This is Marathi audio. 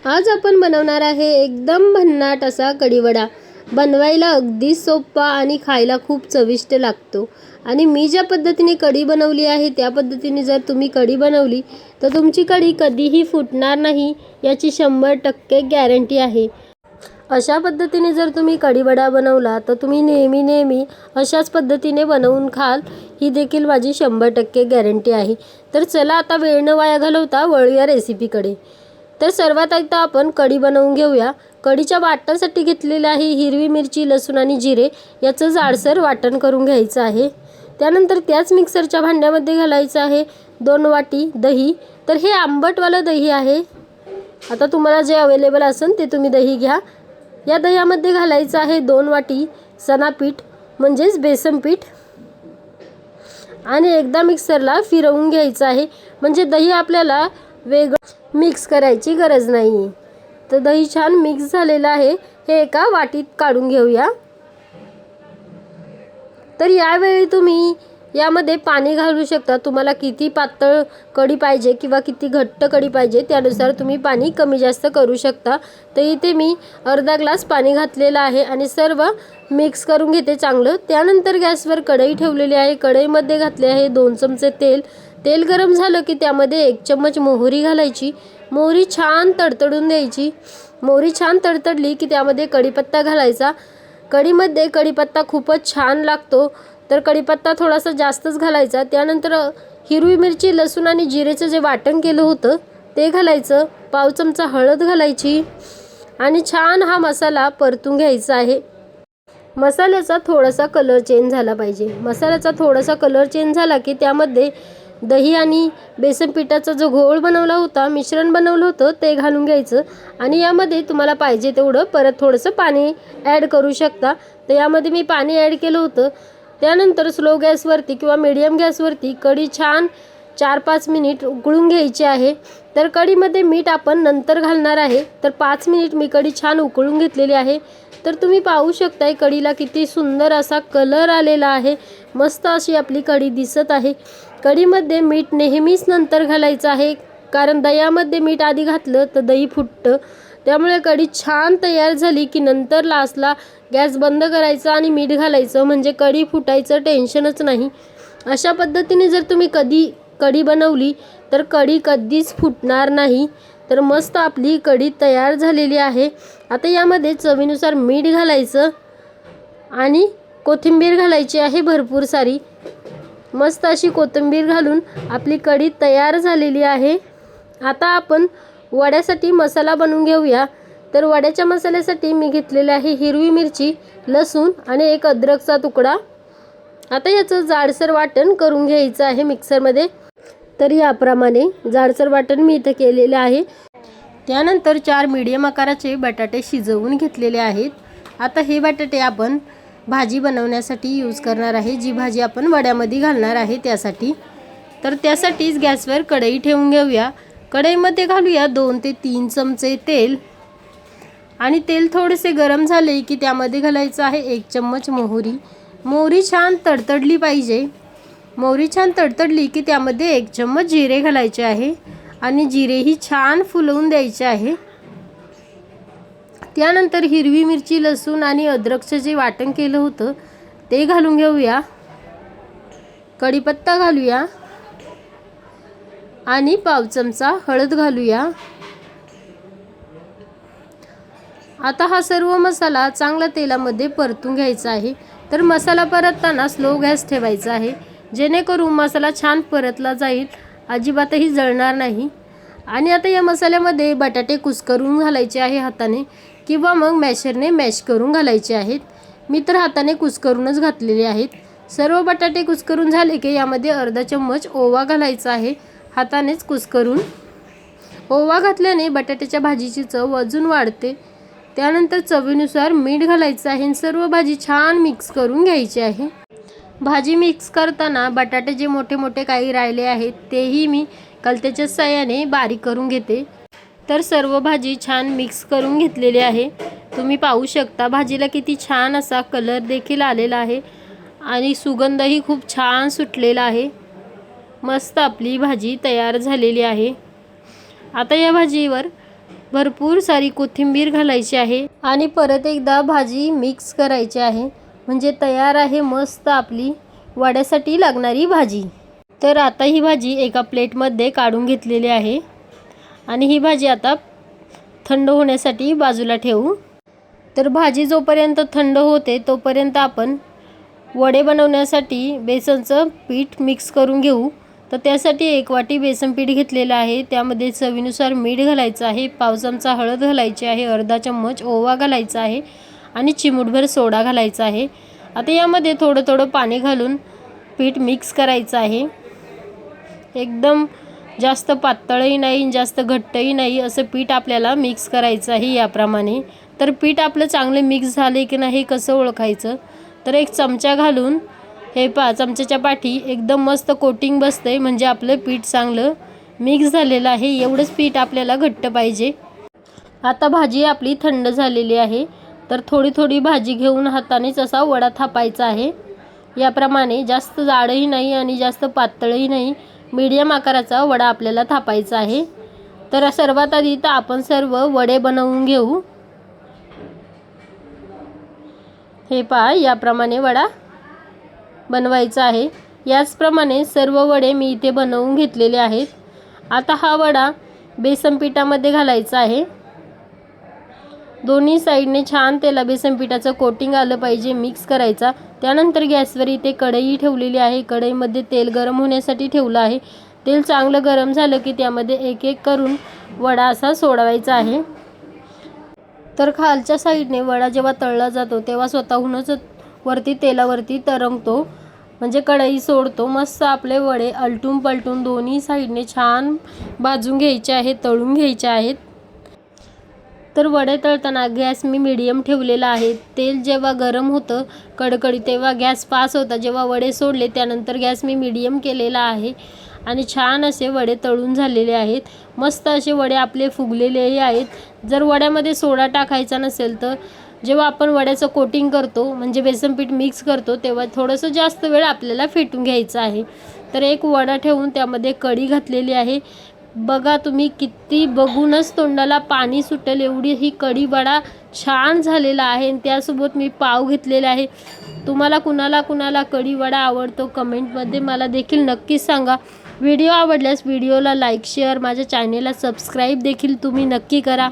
आज आपण बनवणार आहे एकदम भन्नाट असा कढीवडा। बनवायला अगदी सोपा आणि खायला खूप चविष्ट लागतो। आणि मी ज्या पद्धतीने कढी बनवली आहे त्या पद्धतीने जर तुम्ही कढी बनवली तर तुमची कढी कधीही फुटणार नाही याची 100% गॅरंटी आहे। अशा पद्धतीने जर तुम्ही कढीवडा बनवला तर तुम्ही नेहमी अशाच पद्धतीने बनवून खाल, ही देखील माझी 100% गॅरंटी आहे। तर चला आता वेळ न वाया घालवता वळूया रेसिपीकडे। तर सर्वात आधी आपण कढी बनवून घेऊया। कढीच्या वाटणासाठी घेतलेले आहे हिरवी मिरची, लसूण आणि जिरे याचं जाडसर वाटण करून घ्यायचं आहे। त्यानंतर त्याच मिक्सरच्या भांड्यामध्ये घालायचं आहे 2 वाटी दही। तर हे आंबटवालं दही आहे, आता तुम्हाला जे अवेलेबल असेल ते तुम्ही दही घ्या। या दह्यामध्ये घालायचं आहे 2 वाटी चणापीठ म्हणजेच बेसन पीठ आणि एकदा मिक्सरला फिरवून घ्यायचं आहे, म्हणजे दही आपल्याला वेगळं मिक्स करायची गरज नाही। तर दही छान मिक्स झालेलं आहे, हे एका वाटीत काढून घेऊया। तर यावेळी तुम्ही यामध्ये पाणी घालू शकता, तुम्हाला किती पातळ कढी पाहिजे किंवा किती घट्ट कढी पाहिजे त्यानुसार तुम्ही पाणी कमी जास्त करू शकता। तर इथे मी अर्धा ग्लास पाणी घातलेलं आहे आणि सर्व मिक्स करून घेते चांगलं। त्यानंतर गॅसवर कढई ठेवलेली आहे, कढईमध्ये घातले आहे 2 चमचे तेल। तेल गरम झालं की त्यामध्ये 1 चम्मच मोहरी घालायची, मोहरी छान तडतडून द्यायची। मोहरी छान तडतडली की त्यामध्ये कढीपत्ता घालायचा। कढीमध्ये कढीपत्ता खूपच छान लागतो, तर कढीपत्ता थोडासा जास्तच घालायचा। त्यानंतर हिरवी मिरची, लसूण आणि जिरेचं जे वाटण केलं होतं ते घालायचं, पाव चमचा हळद घालायची आणि छान हा मसाला परतून घ्यायचा आहे। मसाल्याचा थोडासा कलर चेंज झाला पाहिजे। मसाल्याचा थोडासा कलर चेंज झाला की त्यामध्ये दही आणि बेसन पिठाचा जो घोळ बनवला होता, मिश्रण बनवलं होतं ते घालून घ्यायचं आणि यामध्ये तुम्हाला पाहिजे तेवढं परत थोडंसं पाणी ॲड करू शकता। तर यामध्ये मी पाणी ॲड केलं होतं। त्यानंतर स्लो गॅसवरती किंवा मीडियम गॅसवरती कढी छान 4-5 मिनिट उकळून घ्यायची आहे। तर कढीमध्ये मीठ आपण नंतर घालणार आहे। तर 5 मिनिट मी कढी छान उकळून घेतलेली आहे। तर तुम्ही पाहू शकताय कढीला किती सुंदर असा कलर आलेला आहे, मस्त अशी आपली कढी दिसत आहे। कढीमध्ये मीठ नेहमीच नंतर घालायचं आहे, कारण दह्यामध्ये मीठ आधी घातलं तर दही फुटतं। त्यामुळे कढी छान तयार झाली की नंतर लास्टला गॅस बंद करायचा आणि मीठ घालायचं, म्हणजे कढी फुटायचं टेन्शनच नाही। अशा पद्धतीने जर तुम्ही कढी बनवली तर कढी कधीच फुटणार नाही। तर मस्त आपली कढी तयार झालेली आहे। आता यामध्ये चवीनुसार मीठ घालायचं आणि कोथिंबीर घालायची आहे भरपूर सारी। मस्त अशी कोथिंबीर घालून आपली कढी तयार झालेली आहे। आता आपण वड्यासाठी मसाला बनवून घेऊया। तर वड्याच्या मसाल्यासाठी मी घेतलेले आहे हिरवी मिरची, लसूण आणि एक अद्रकचा तुकडा। आता याचं जाडसर वाटण करून घ्यायचं आहे मिक्सरमध्ये। तर याप्रमाणे जाडसर वाटण मी इथे केलेले आहे। त्यानंतर 4 मीडियम आकाराचे बटाटे शिजवून घेतलेले आहेत। आता हे बटाटे आपण भाजी बनवण्यासाठी यूज करणार आहे, जी भाजी आपण वड्यामध्ये घालणार आहे त्यासाठी। तर त्यासाठीच गॅसवर कढई ठेवून घेऊया। कढईमध्ये घालूया 2 ते 3 चमचे तेल आणि तेल थोडेसे गरम झाले की त्यामध्ये घालायचं आहे 1 चम्मच मोहरी। मोहरी छान तडतडली पाहिजे। मोहरी छान तडतडली की त्यामध्ये 1 चम्मच जिरे घालायचे आहे आणि जिरेही छान फुलवून द्यायचे आहे। त्यानंतर हिरवी मिरची, लसूण आणि अद्रकचं जे वाटण केलं होतं ते घालून घेऊया। कढीपत्ता घालूया आणि पाव चमचा हळद घालूया। आता हा सर्व मसाला चांगला तेलामध्ये परतून घ्यायचा आहे। तर मसाला परतताना स्लो गॅस ठेवायचा आहे, जेणेकरून मसाला छान परतला जाईल, अजिबातही जळणार नाही। आणि आता या मसाल्यामध्ये बटाटे कुस्करून घालायचे आहे हाताने किंवा मग मॅशरने मॅश करून घालायचे आहेत। मी तर हाताने कुस्करूनच घातलेले आहेत। सर्व बटाटे कुस्करून झाले की यामध्ये अर्धा चम्मच ओवा घालायचा आहे, हातानेच कुस्करून। ओवा घातल्याने बटाट्याच्या भाजीची चव अजून वाढते। त्यानंतर चवीनुसार मीठ घालायचं आहे, सर्व भाजी छान मिक्स करून घ्यायची आहे। भाजी मिक्स करताना बटाटे जे मोठे मोठे काही राहिले आहेत तेही मी कलत्याच्या साहाय्याने बारीक करून घेते। तर सर्व भाजी छान मिक्स करून घेतलेली आहे। तुम्ही पाहू शकता भाजीला किती छान असा कलर देखील आलेला आहे आणि सुगंधही खूप छान सुटलेला आहे। मस्त आपली भाजी तयार झालेली आहे। आता या भाजीवर भरपूर सारी कोथिंबीर घालायची आहे आणि परत एकदा भाजी मिक्स करायची आहे. म्हणजे तयार आहे मस्त आपली वड्यासाठी लागणारी भाजी. तर आता ही भाजी एका प्लेटमध्ये काढून घेतलेली आहे आणि ही भाजी आता थंड होण्यासाठी बाजूला ठेवू. तर भाजी जोपर्यंत थंड होते तोपर्यंत आपण वडे बनवण्यासाठी बेसनचं पीठ मिक्स करून घेऊ. तर त्यासाठी 1 वाटी बेसन पीठ घेतलेलं आहे. त्यामध्ये चवीनुसार मीठ घालायचं आहे, पाव चमचा हळद घालायची आहे, अर्धा चम्मच ओवा घालायचा आहे आणि चिमूटभर सोडा घालायचा आहे. आता यामध्ये थोडं थोडं पाणी घालून पीठ मिक्स करायचं आहे. एकदम जास्त पातळही नाही जास्त घट्टही नाही असं पीठ आपल्याला मिक्स करायचं आहे याप्रमाणे. तर पीठ आपलं चांगले मिक्स झाले की नाही कसं ओळखायचं, तर एक चमचा घालून हे चमच्याच्या पाठी एकदम मस्त कोटिंग बसतंय म्हणजे आपलं पीठ चांगलं मिक्स झालेलं आहे. एवढंच पीठ आपल्याला घट्ट पाहिजे. आता भाजी आपली थंड झालेली आहे. तर थोडी थोडी भाजी घेऊन हातानेच असा वडा थापायचा आहे. याप्रमाणे जास्त जाडही नाही आणि जास्त पातळही नाही, मीडियम आकाराचा वडा आपल्याला थापायचा आहे. तर सर्वात आधी तर आपण सर्व वडे बनवून घेऊ. हे पहा याप्रमाणे वडा बनवायचा आहे. याचप्रमाणे सर्व वडे मी इथे बनवून घेतलेले आहेत. आता हा वडा बेसन पिठामध्ये घालायचा आहे. दोन्ही साईडने छान त्याला बेसन पिठाचं कोटिंग आलं पाहिजे, मिक्स करायचा. त्यानंतर गॅसवर इथे कढई ठेवलेली आहे. कढईमध्ये तेल गरम होण्यासाठी ठेवलं आहे. तेल चांगलं गरम झालं की त्यामध्ये एक एक करून वडा असा सोडवायचा आहे. तर खालच्या साईडने वडा जेव्हा तळला जातो तेव्हा स्वतःहूनच वरती तेलावरती तरंगतो म्हणजे कढई सोडतो. मस्त आपले वडे अलटून पलटून दोन्ही साईडने छान भाजून घ्यायचे आहेत, तळून घ्यायचे आहेत. तर वडे तळताना गॅस मी मीडियम ठेवलेला आहे. तेल जेव्हा गरम होतं कडकडीत तेव्हा गॅस फास्ट होता. जेव्हा वडे सोडले त्यानंतर गॅस मी मीडियम केलेला आहे आणि छान असे वडे तळून झालेले आहेत. मस्त असे वडे आपले फुगलेलेही आहेत. जर वड्यामध्ये सोडा टाकायचा नसेल तर जेव्हा आपण वड्याचं कोटिंग करतो म्हणजे बेसन पीठ मिक्स करतो तेव्हा थोडंसं जास्त वेळ आपल्याला फेटून घ्यायचं आहे. तर एक वडा ठेवून त्यामध्ये कढी घातलेली आहे. बघा तुम्ही किती बघूनच तोंडाला पाणी सुटेल एवढी ही कढी वडा छान झालेला आहे. त्यासोबत मी पाव घेतलेला आहे. तुम्हाला कुणाला कढी वडा आवडतो कमेंटमध्ये मला देखील नक्कीच सांगा. व्हिडिओ आवडल्यास व्हिडिओला लाईक शेअर, माझ्या चॅनेलला सबस्क्राईब देखील तुम्ही नक्की करा.